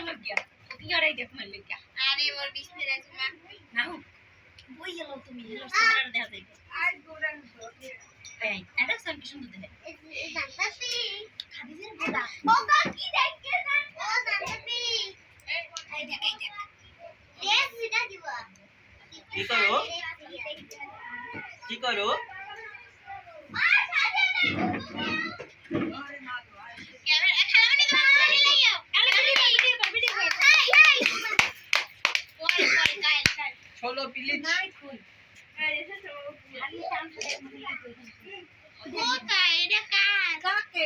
Log গিয়া কি করে দেখ মার লিগা আরে মোর বিস্মির আছে মা না বই গেল তুমি হেলো সুন্দর দেখা যাইবে আর গোরান এই এটা সব কি সুন্দর দেখে এই জানতাছি খাদিজের বোদা ওগা কি দেখকে না ও জানতাছি এই দেখ দেখ ভিডিও দিব কি করো কি করো ক্যামেরা খেলা মানে তোমার লাগিও আরে ভিডিও কর এই পরে পরে কাল চলো প্লিজ নাই কই আরে এসে খালি টান কোথায় এটা কার কাকে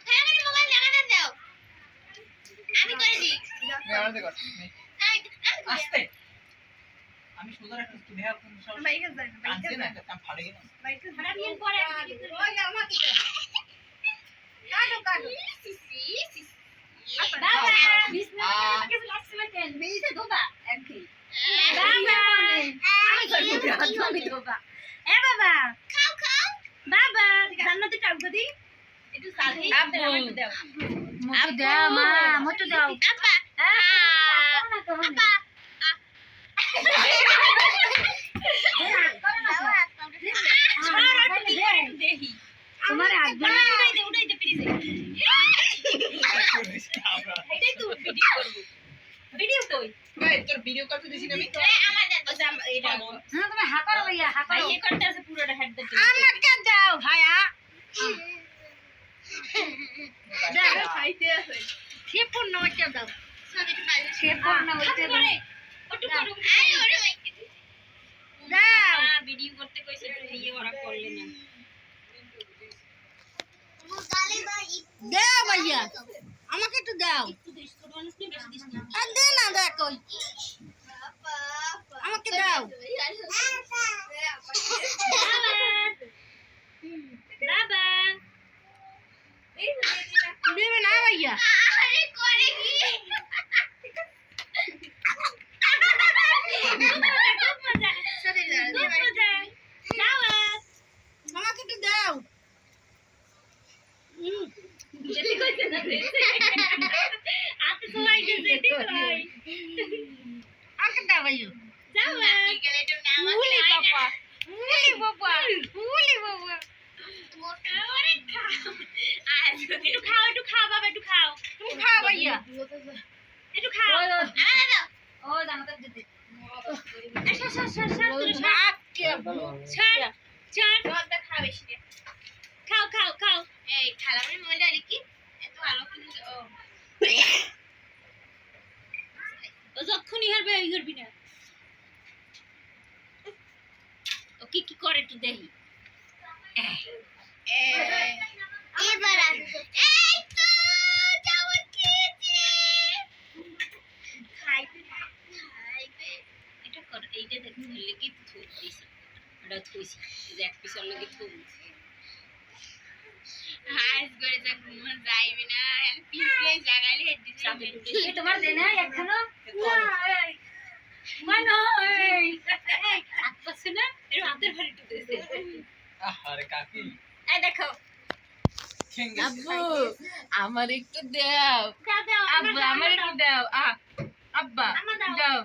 খেলা মানে মোবাইল লাগাতে দাও আমি করে দিই আমাদের কর এই আস্তে আমি সুন্দর একটা কি ভেয়া কোন সব বাইকে যাই আনছে না একটা ফাড়ে গেল বাইকে খারাপ দিন পরে ওই আমাকে কাটো কাটো বাবা বিসমিল্লাহ আগে লাস্ট মেটেন বেইছে দোবা একই বাবা আমি করব আমি দোবা এ বাবা খাও খাও বাবা জান্নাতে টাক দি একটু সাথে আব্বু। দাও মতো দাও মা মতো দাও আপা আপা দেখি তোমার আসবে উড়াই দে প্লিজ এটাই তো ভিডিও করব ভিডিও কই এই তোর ভিডিও করতে দিছি না আমি আমার দাও এটা না তুমি হাকার ভাইয়া হাকার ভাই এ করতে আছে পুরোটা হেড দিতে আমাকে দাও ভাইয়া দাও খাইতে আছে সে পূর্ণ হইতে দাও সাদিক পাল সে পূর্ণ হইতে দাও ওটু করু আরে ওরে মাইকে দাও ভিডিও করতে কইছে একটু ইয়ে ওরা করলে না গালে বা দাও ভাইয়া আমাকে একটু দাও একটু দিস তো মানুষ নেই বেশি দিস না আর দে না দেখো আমাকে দাও বাবা দেবে না ভাইয়া আরে করে কি সাদিক আমাকে একটু দাও যেতে কইছে না আতে সবাই গেছে ঠিক হয় আমাকে দাও ভাইয়া যাওয়া গেলে তো নাম উলি বাবা উলি বাবা উলি বাবা ওরে খাও আর একটু খাও বাবা একটু খাও তুমি খাও ভাইয়া একটু খাও আরে ও জানাতে দিতে জলটা খাও বেশি রে খাও খাও খাও এই খালামের মনে আর কি এত ভালো করে ও ও যখনই হারবে এই করবি না ও কি কি করে একটু দেখি এবার আসো এই তো যাও খেয়েছে খাইবে এটা কর এইটা দেখ ধরলে কি থুই দিছি এটা থুইছি যে এক পিসের লগে থুই হাস করে যা ঘুম যাইবে না পিছলে জাগালে হেড দিছে সাথে ঢুকে কি তোমার দেনা একখানো মানো এই আত্মাছে না এর হাতের ভারে টুটেছে আরে কাকি এই দেখো খেঙ্গে আব্বু আমার একটু দাও আব্বু আমার একটু দাও আব্বা দাও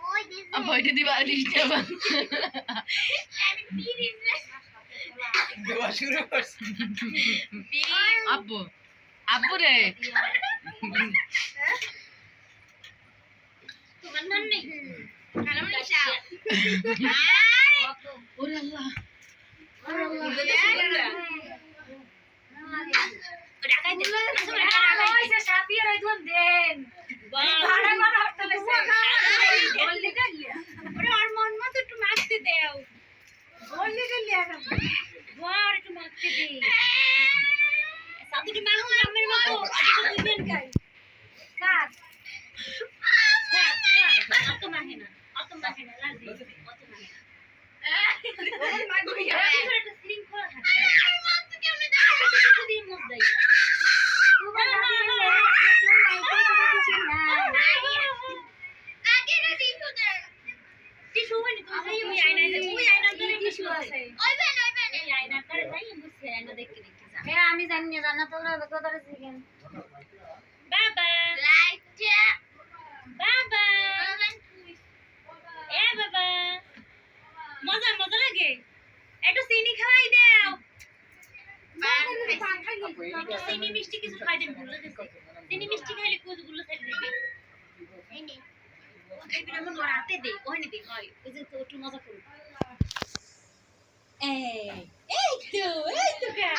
ওই দিছে আব্বা এটা দিবা দিবা আমি পিরিস দেওয়া শুরু করছি আব্বু আব্বু রে তোমার নাম নেই খালামের চাও ওরে আল্লাহ রাখাই দে ওইসে সাপিয়ে রই তুন দেন ভাড়া ভাড়া হটলে বললি গলিয়া ওরে আর মন মতো একটু মাখতে দেও বললি গলিয়া বড় একটু মাখতে দে সাথে মাখো আমের মতো আজকে দুইজন খাই কাট অত মাখে না লাজি অত মাখে না একটা শৃঙ্খলা থাকে দিয়ে মুখ দেয় টিস্যু মানে তুমি ওই আয়নায় ওই আয়নার ধরে টিস্যু আছে এই আয়নার ধরে যাই বুঝছে আয়না দেখতে যা আমি জানি না জানা তো ওরা কথা শিখেন বাবা লাইক তো চিনি মিষ্টি কিছু খাইতে ভুলে গেছে চিনি মিষ্টি খাইলে কোষগুলো ছেড়ে দেবে এই নে। খাইবি না মন রাতে দে ওখানে দে হয় ওই যে তো একটু মজা করব এই তো খা